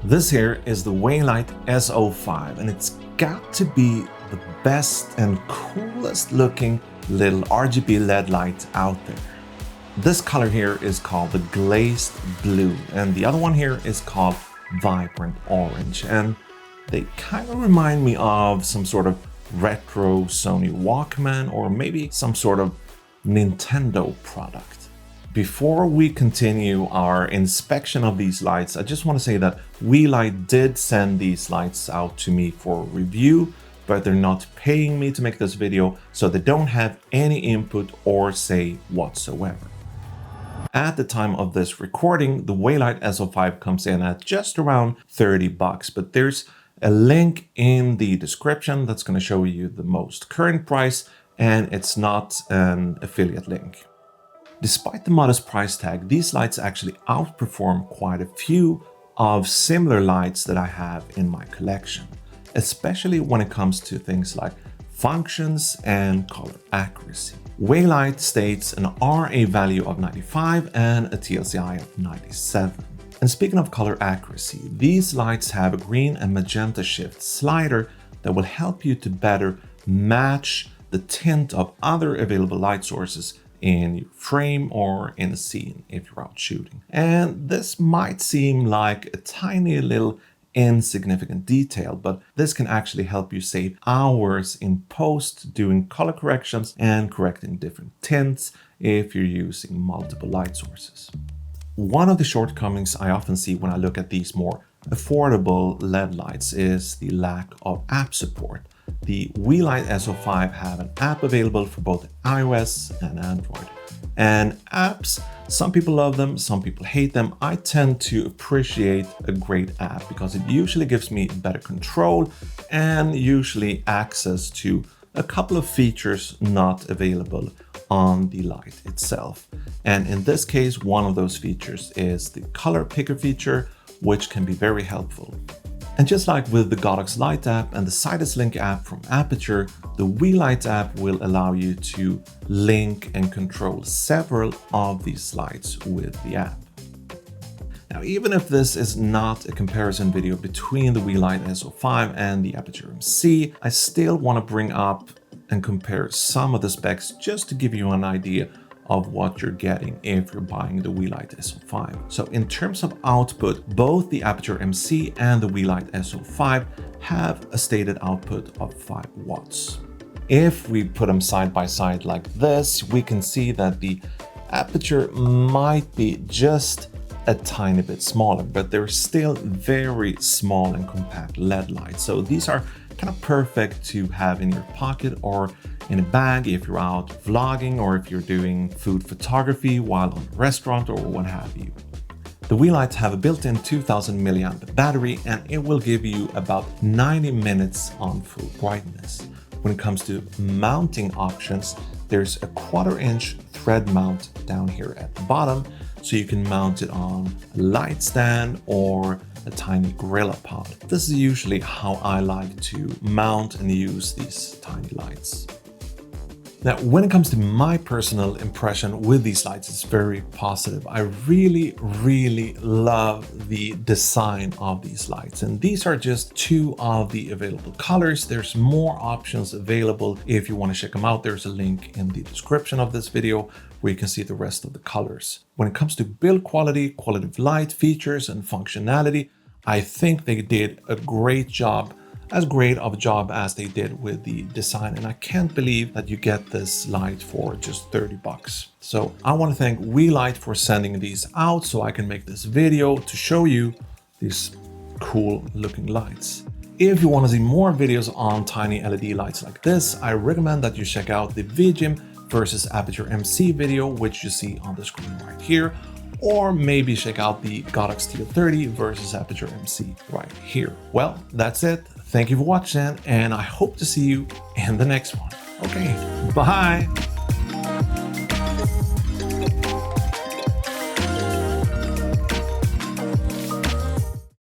This here is the Weeylite S05, and it's got to be the best and coolest looking little RGB LED light out there. This color here is called the glazed blue, and the other one here is called vibrant orange, and they kind of remind me of some sort of retro Sony Walkman or maybe some sort of Nintendo product. Before we continue our inspection of these lights, I just want to say that Weeylite did send these lights out to me for review, but they're not paying me to make this video, so they don't have any input or say whatsoever. At the time of this recording, the Weeylite S05 comes in at just around 30 bucks, but there's a link in the description that's going to show you the most current price, and it's not an affiliate link. Despite the modest price tag, these lights actually outperform quite a few of similar lights that I have in my collection, especially when it comes to things like functions and color accuracy. Weeylite states an RA value of 95 and a TLCI of 97. And speaking of color accuracy, these lights have a green and magenta shift slider that will help you to better match the tint of other available light sources in your frame or in a scene if you're out shooting. And this might seem like a tiny little insignificant detail, but this can actually help you save hours in post doing color corrections and correcting different tints if you're using multiple light sources. One of the shortcomings I often see when I look at these more affordable LED lights is the lack of app support. The Weeylite S05 have an app available for both iOS and Android. And apps, some people love them, some people hate them. I tend to appreciate a great app because it usually gives me better control and usually access to a couple of features not available on the light itself. And in this case, one of those features is the color picker feature, which can be very helpful. And just like with the Godox Light app and the Sidus Link app from Aperture, the Weeylite app will allow you to link and control several of these lights with the app. Now, even if this is not a comparison video between the Weeylite S05 and the Aperture MC, I still want to bring up and compare some of the specs just to give you an idea of what you're getting if you're buying the Weeylite S05. So in terms of output, both the Aperture MC and the Weeylite S05 have a stated output of 5 watts. If we put them side by side like this, we can see that the Aperture might be just a tiny bit smaller, but they're still very small and compact LED lights. So these are kind of perfect to have in your pocket or in a bag if you're out vlogging or if you're doing food photography while on a restaurant or what have you. The Weeylite have a built-in 2000 mAh battery, and it will give you about 90 minutes on full brightness. When it comes to mounting options, there's a 1/4 inch thread mount down here at the bottom, so you can mount it on a light stand or a tiny Gorilla Pod. This is usually how I like to mount and use these tiny lights. Now, when it comes to my personal impression with these lights, it's very positive. I really love the design of these lights. And these are just 2 of the available colors. There's more options available. If you want to check them out, there's a link in the description of this video where you can see the rest of the colors. When it comes to build quality, quality of light, features, and functionality, I think they did a great job, as great of a job as they did with the design, and I can't believe that you get this light for just 30 bucks. So I want to thank Weeylite for sending these out so I can make this video to show you these cool looking lights. If you want to see more videos on tiny LED lights like this, I recommend that you check out the VGym versus Aperture MC video, which you see on the screen right here, or maybe check out the Godox TL30 versus Aperture MC right here. Well, that's it. Thank you for watching, and I hope to see you in the next one. Okay, bye!